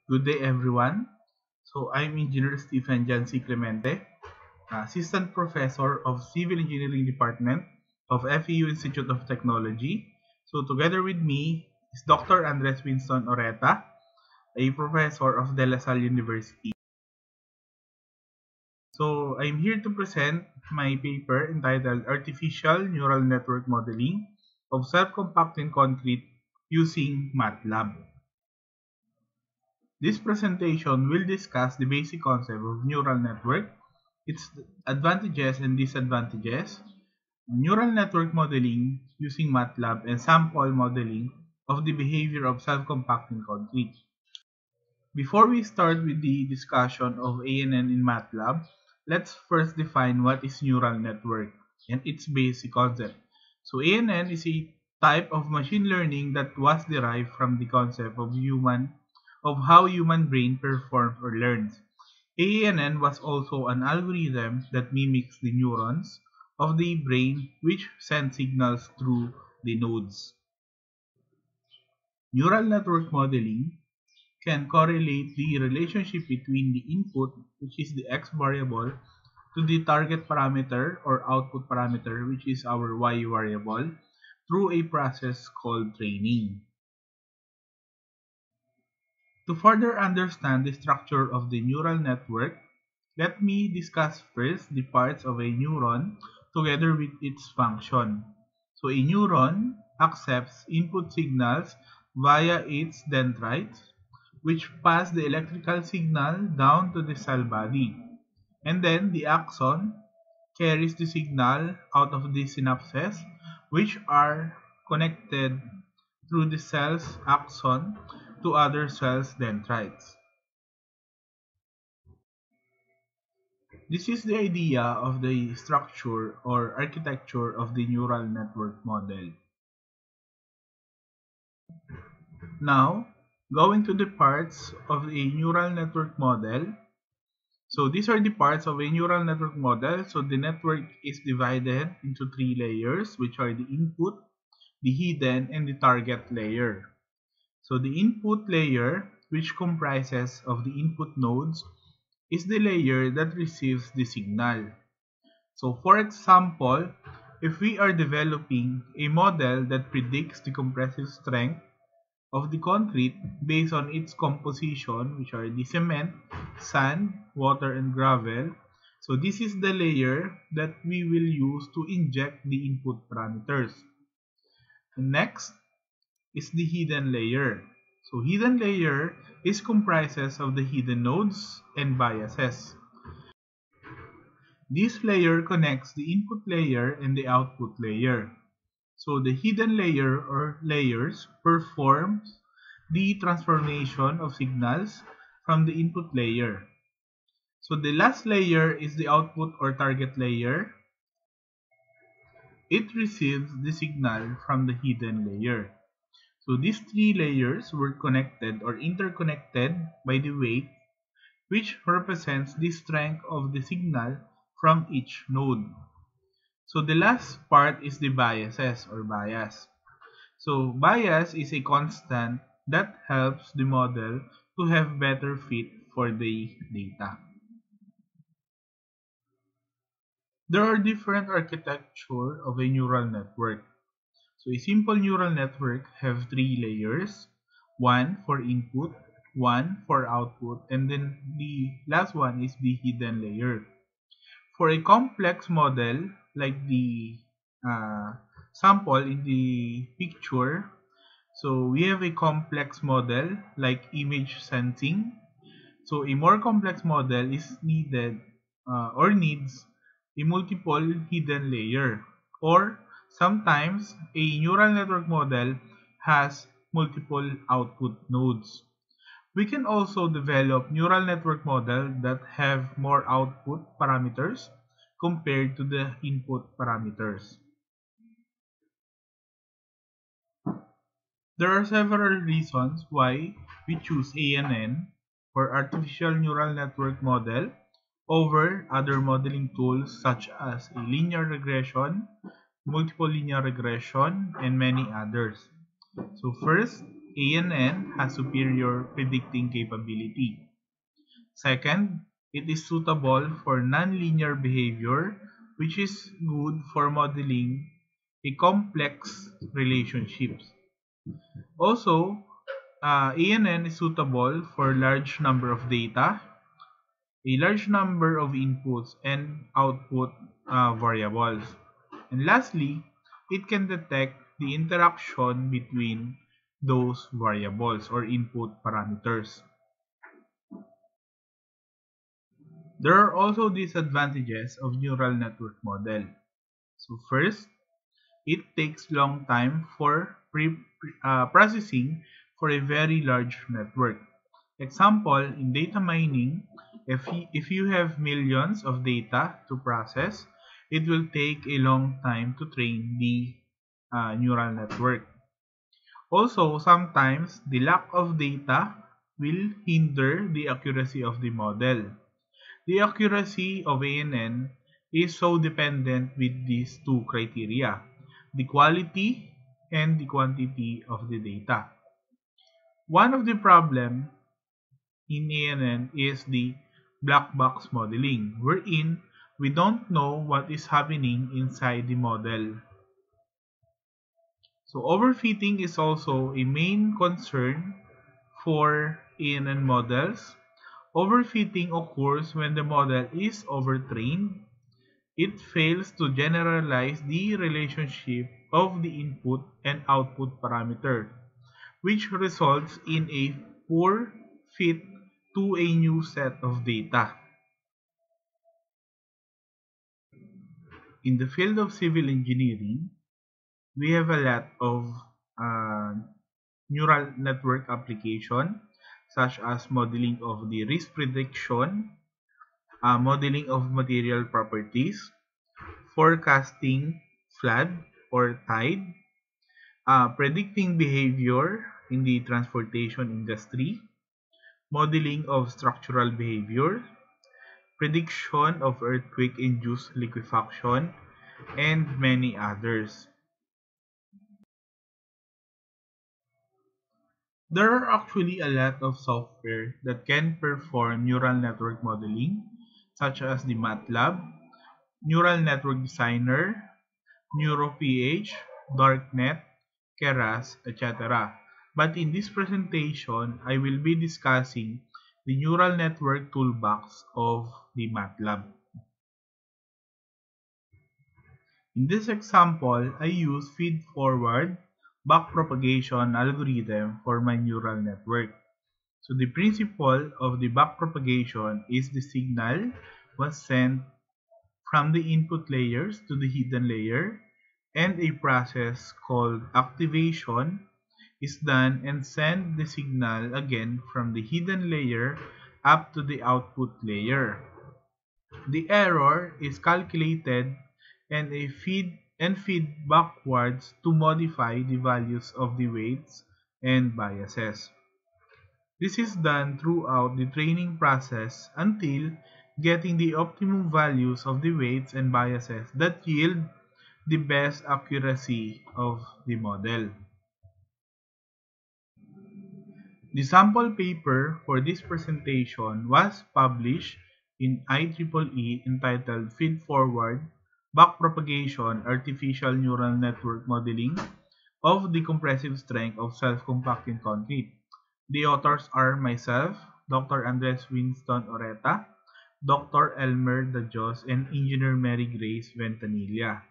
Good day, everyone. So I'm Engineer Stephen Ann Sc Clemente, Assistant Professor of Civil Engineering Department of FEU Institute of Technology. So together with me is Dr. Andres Winston Oreta, a professor of De La Salle University. So I'm here to present my paper entitled Artificial Neural Network Modeling of Self-Compacting Concrete using MATLAB. This presentation will discuss the basic concept of neural network, its advantages and disadvantages, neural network modeling using MATLAB, and sample modeling of the behavior of self-compacting concrete. Before we start with the discussion of ANN in MATLAB, let's first define what is neural network and its basic concept. So ANN is a type of machine learning that was derived from the concept of how human brain performs or learns. ANN was also an algorithm that mimics the neurons of the brain which send signals through the nodes. Neural network modeling can correlate the relationship between the input, which is the x variable, to the target parameter or output parameter, which is our y variable, through a process called training. To further understand the structure of the neural network, let me discuss first the parts of a neuron together with its function. So a neuron accepts input signals via its dendrites, which pass the electrical signal down to the cell body. And then the axon carries the signal out of the synapses, which are connected through the cell's axon to other cells' dendrites. This is the idea of the structure or architecture of the neural network model. Now, going to the parts of a neural network model. So these are the parts of a neural network model. So the network is divided into three layers, which are the input, the hidden, and the target layer. So the input layer, which comprises of the input nodes, is the layer that receives the signal. So for example, if we are developing a model that predicts the compressive strength of the concrete based on its composition, which are the cement, sand, water, and gravel, so this is the layer that we will use to inject the input parameters. Next is the hidden layer. So hidden layer is comprises of the hidden nodes and biases. This layer connects the input layer and the output layer. So the hidden layer or layers performs the transformation of signals from the input layer. So the last layer is the output or target layer. It receives the signal from the hidden layer. So these three layers were connected or interconnected by the weight, which represents the strength of the signal from each node. So the last part is the biases or bias. So bias is a constant that helps the model to have better fit for the data. There are different architecture of a neural network. So a simple neural network have three layers, one for input, one for output, and then the last one is the hidden layer. For a complex model like the sample in the picture, so we have a complex model like image sensing. So a more complex model is needed or needs a multiple hidden layer, or sometimes a neural network model has multiple output nodes. We can also develop neural network models that have more output parameters compared to the input parameters. There are several reasons why we choose ANN for artificial neural network model over other modeling tools such as a linear regression, multiple linear regression, and many others. So first, ANN has superior predicting capability. Second, it is suitable for nonlinear behavior, which is good for modeling a complex relationships. Also, ANN is suitable for large number of data, a large number of inputs and output variables. And lastly, it can detect the interaction between those variables or input parameters. There are also disadvantages of neural network model. So first, it takes long time for processing for a very large network. Example, in data mining, if you have millions of data to process, it will take a long time to train the neural network. Also, sometimes the lack of data will hinder the accuracy of the model. The accuracy of ANN is so dependent with these two criteria, the quality and the quantity of the data. One of the problems in ANN is the black box modeling, wherein we don't know what is happening inside the model. So overfitting is also a main concern for ANN models. Overfitting occurs when the model is overtrained. It fails to generalize the relationship of the input and output parameter, which results in a poor fit to a new set of data. In the field of civil engineering, we have a lot of uh, neural network application, such as modeling of the risk prediction, modeling of material properties, forecasting flood or tide, predicting behavior in the transportation industry, modeling of structural behavior, prediction of earthquake-induced liquefaction, and many others. There are actually a lot of software that can perform neural network modeling, such as the MATLAB, Neural Network Designer, NeuroPH, DarkNet, Keras, etc. But in this presentation, I will be discussing the neural network toolbox of the MATLAB. In this example, I use feed-forward backpropagation algorithm for my neural network. So the principle of the backpropagation is the signal was sent from the input layers to the hidden layer, and a process called activation is done and send the signal again from the hidden layer up to the output layer. The error is calculated and feed backwards to modify the values of the weights and biases. This is done throughout the training process until getting the optimum values of the weights and biases that yield the best accuracy of the model. The sample paper for this presentation was published in IEEE entitled Feed Forward Backpropagation Artificial Neural Network Modeling of the Compressive Strength of Self-Compacting Concrete. The authors are myself, Dr. Andres Winston Oreta, Dr. Elmer Dajos, and Engineer Mary Grace Ventanilla.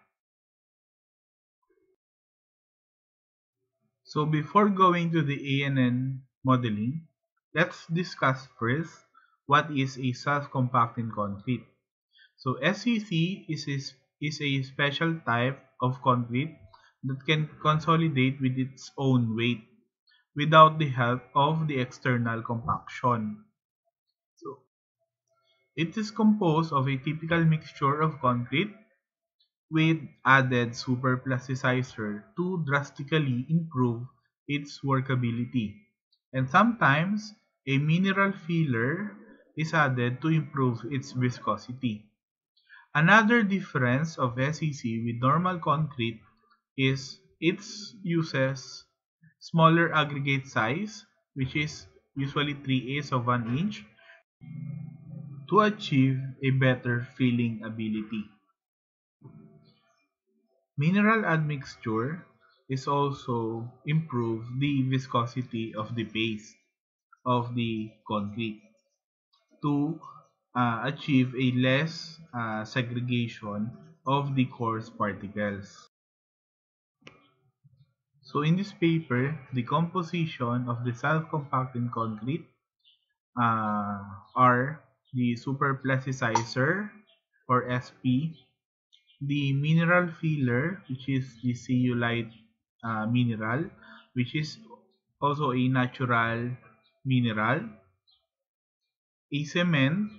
So before going to the ANN modeling, let's discuss first what is a self-compacting concrete. So SCC is a special type of concrete that can consolidate with its own weight without the help of the external compaction. So it is composed of a typical mixture of concrete with added superplasticizer to drastically improve its workability. And sometimes a mineral filler is added to improve its viscosity. Another difference of SEC with normal concrete is its uses smaller aggregate size, which is usually 3/8 of an inch, to achieve a better filling ability. Mineral admixture is also improve the viscosity of the base of the concrete to achieve a less segregation of the coarse particles. So in this paper, the composition of the self-compacting concrete uh, are the superplasticizer or SP, the mineral filler, which is the zeolite mineral, which is also a natural mineral, a cement,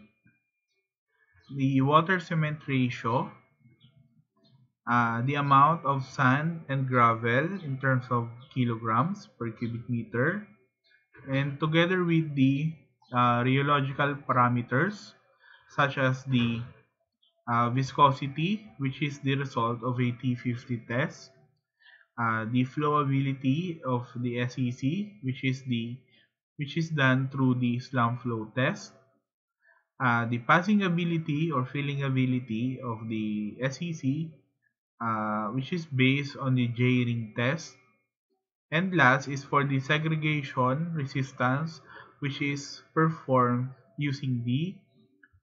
the water cement ratio, the amount of sand and gravel in terms of kilograms per cubic meter, and together with the rheological parameters such as the viscosity, which is the result of a T50 test, the flowability of the SEC, which is done through the slump flow test, the passing ability or filling ability of the SEC, which is based on the J-ring test, and last is for the segregation resistance, which is performed using the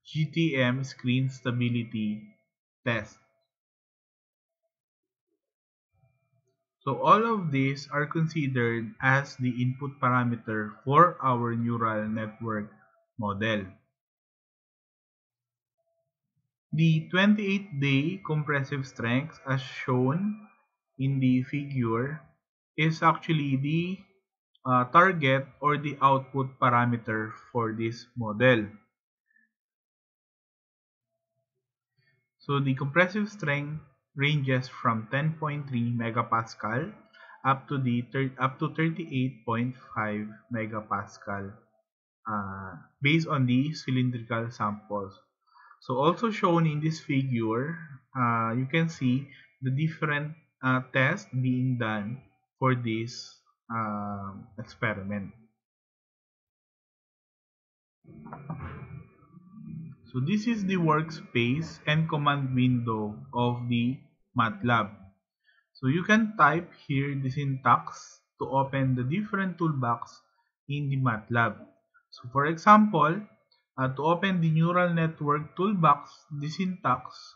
GTM screen stability test. So all of these are considered as the input parameter for our neural network model. The 28-day compressive strength, as shown in the figure, is actually the target or the output parameter for this model. So the compressive strength ranges from 10.3 megapascal up to 38.5 megapascal based on the cylindrical samples. So also shown in this figure, you can see the different tests being done for this experiment. So this is the workspace and command window of the MATLAB. So you can type here the syntax to open the different toolbox in the MATLAB. So for example, to open the neural network toolbox, the syntax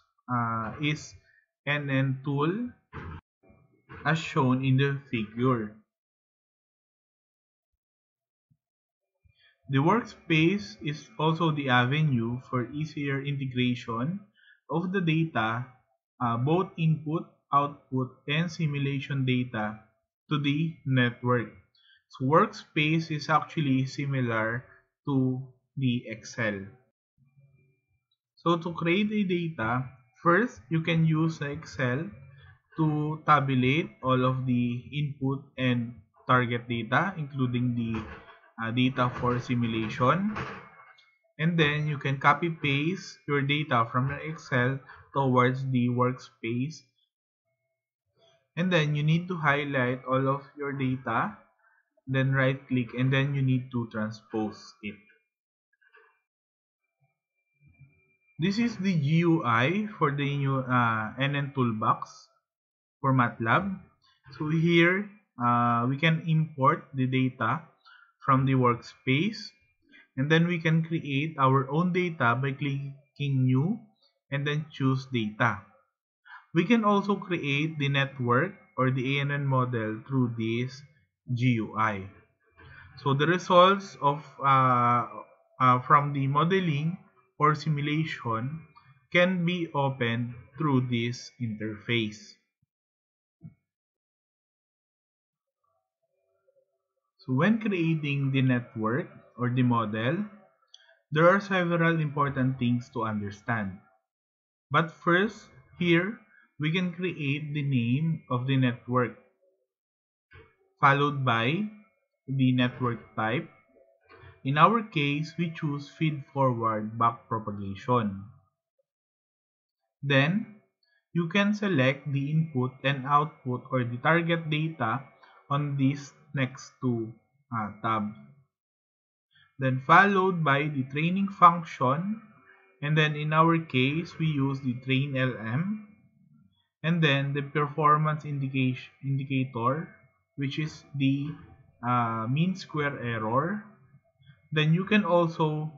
is NNTOOL as shown in the figure. The workspace is also the avenue for easier integration of the data, both input, output, and simulation data to the network. So workspace is actually similar to the Excel. So to create a data, first you can use Excel to tabulate all of the input and target data, including the data for simulation. And then you can copy paste your data from the Excel towards the workspace. And then you need to highlight all of your data, then right click, and then you need to transpose it. This is the GUI for the new NNTOOLBOX for MATLAB. So here we can import the data from the workspace, and then we can create our own data by clicking new and then choose data. We can also create the network or the ANN model through this GUI. So the results of from the modeling or simulation can be opened through this interface. So when creating the network or the model, there are several important things to understand. But first, here, we can create the name of the network, followed by the network type. In our case, we choose feed-forward backpropagation. Then, you can select the input and output or the target data on this next to tab. Then followed by the training function, and then in our case we use the train LM, and then the performance indicator, which is the mean square error. Then you can also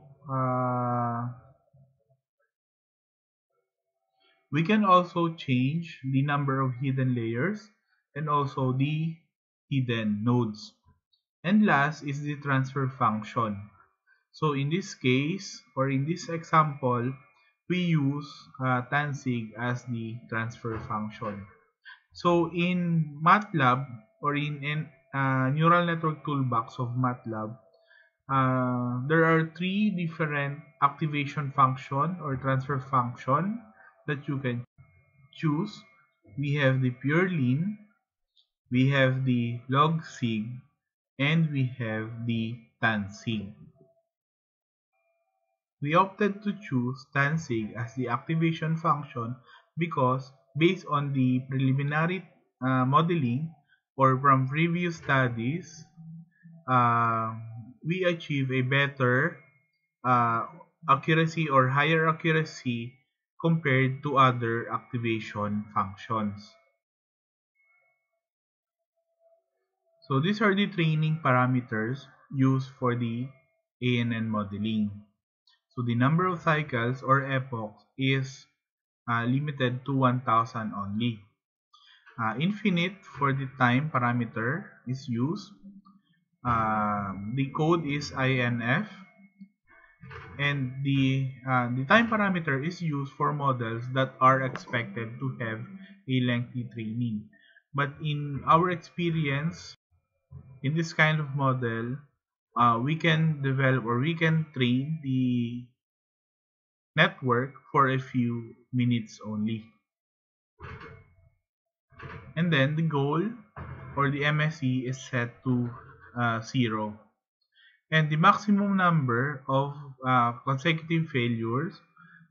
we can also change the number of hidden layers and also the hidden nodes. And last is the transfer function. So in this case, or in this example, we use tansig as the transfer function. So in MATLAB, or in neural network toolbox of MATLAB, there are three different activation function or transfer function that you can choose. We have the pure lin, we have the log sig, and we have the tansig. We opted to choose tansig as the activation function because based on the preliminary modeling or from previous studies, we achieve a better accuracy or higher accuracy compared to other activation functions. So these are the training parameters used for the ANN modeling. So the number of cycles or epochs is limited to 1000 only. Infinite for the time parameter is used. The code is INF, and the time parameter is used for models that are expected to have a lengthy training. But in our experience, in this kind of model, we can develop or we can train the network for a few minutes only. And then the goal or the MSE is set to 0. And the maximum number of consecutive failures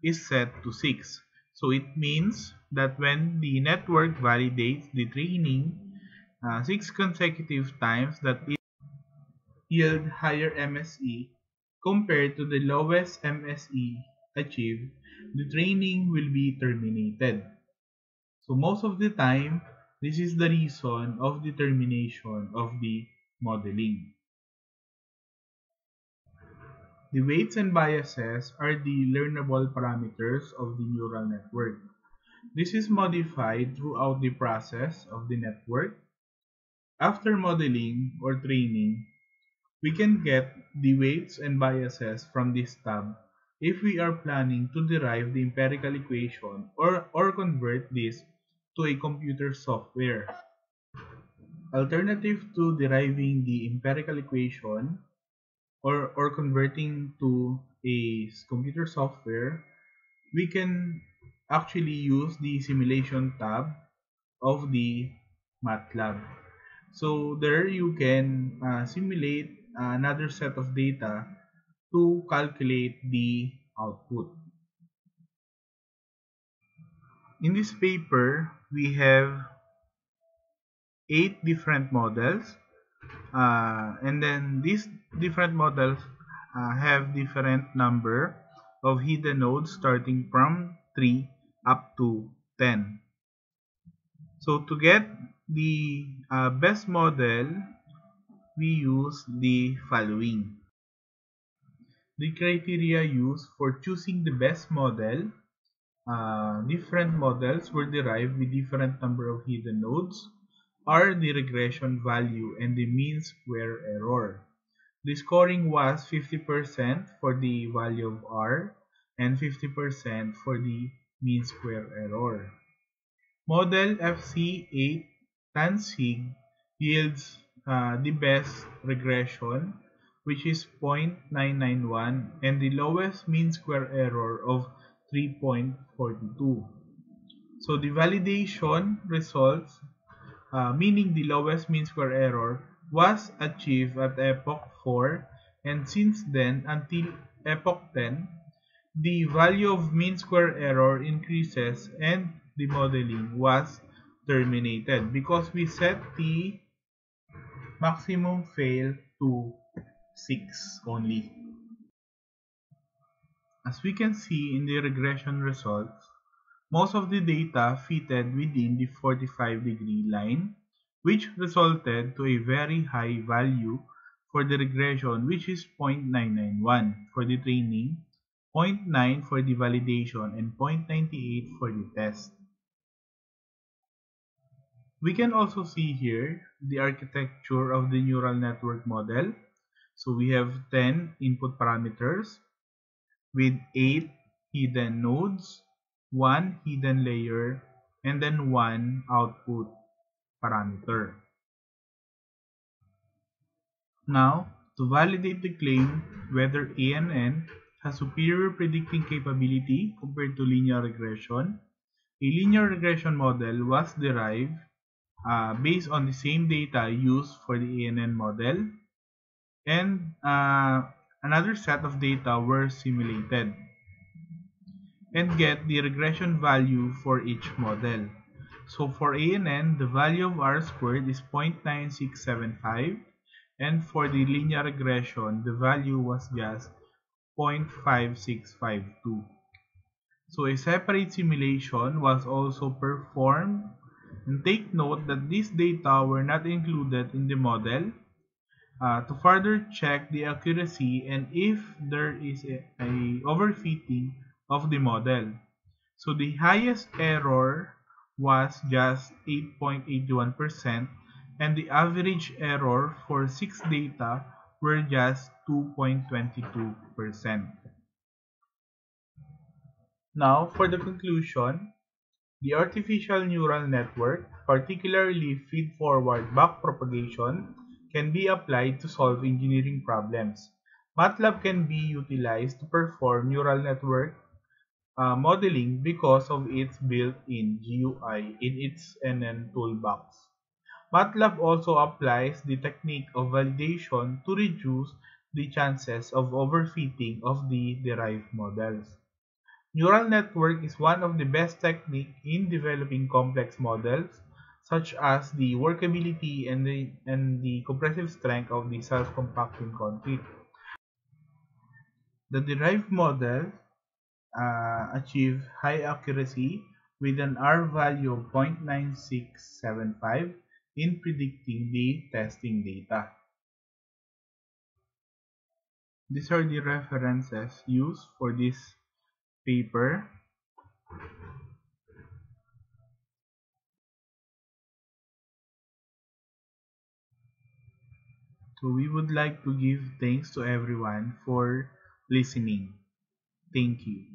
is set to 6. So it means that when the network validates the training 6 consecutive times, that it yield higher MSE compared to the lowest MSE achieved, the training will be terminated. So most of the time, this is the reason of the termination of the modeling. The weights and biases are the learnable parameters of the neural network. This is modified throughout the process of the network. After modeling or training, we can get the weights and biases from this tab if we are planning to derive the empirical equation or convert this to a computer software. Alternative to deriving the empirical equation or converting to a computer software, we can actually use the simulation tab of the MATLAB. So there you can simulate another set of data to calculate the output. In this paper, we have 8 different models, and then these different models have different number of hidden nodes starting from 3 up to 10. So to get the best model, we use the following. The criteria used for choosing the best model, different models were derived with different number of hidden nodes, are the regression value and the mean square error. The scoring was 50% for the value of R and 50% for the mean square error. Model FC8 tansig yields the best regression, which is 0.991, and the lowest mean square error of 3.42. So the validation results, meaning the lowest mean square error, was achieved at epoch 4, and since then until epoch 10, the value of mean square error increases and the modeling was terminated because we set the maximum fail to 6 only. As we can see in the regression results, most of the data fitted within the 45-degree line, which resulted to a very high value for the regression, which is 0.991 for the training, 0.9 for the validation, and 0.98 for the test. We can also see here the architecture of the neural network model. So we have 10 input parameters with 8 hidden nodes, 1 hidden layer, and then 1 output parameter. Now, to validate the claim whether ANN has superior predicting capability compared to linear regression, a linear regression model was derived based on the same data used for the ANN model, and another set of data were simulated and get the regression value for each model. So for ANN, the value of R squared is 0.9675, and for the linear regression, the value was just 0.5652. So a separate simulation was also performed, and take note that these data were not included in the model to further check the accuracy and if there is a overfitting of the model. So the highest error was just 8.81%, and the average error for 6 data were just 2.22%. Now, for the conclusion, the artificial neural network, particularly feed-forward backpropagation, can be applied to solve engineering problems. MATLAB can be utilized to perform neural network modeling because of its built-in GUI in its NNTOOLBOX. MATLAB also applies the technique of validation to reduce the chances of overfitting of the derived models. Neural network is one of the best techniques in developing complex models, such as the workability and the compressive strength of the self-compacting concrete. The derived model achieve high accuracy with an R value of 0.9675 in predicting the testing data. These are the references used for this paper. So we would like to give thanks to everyone for listening. Thank you.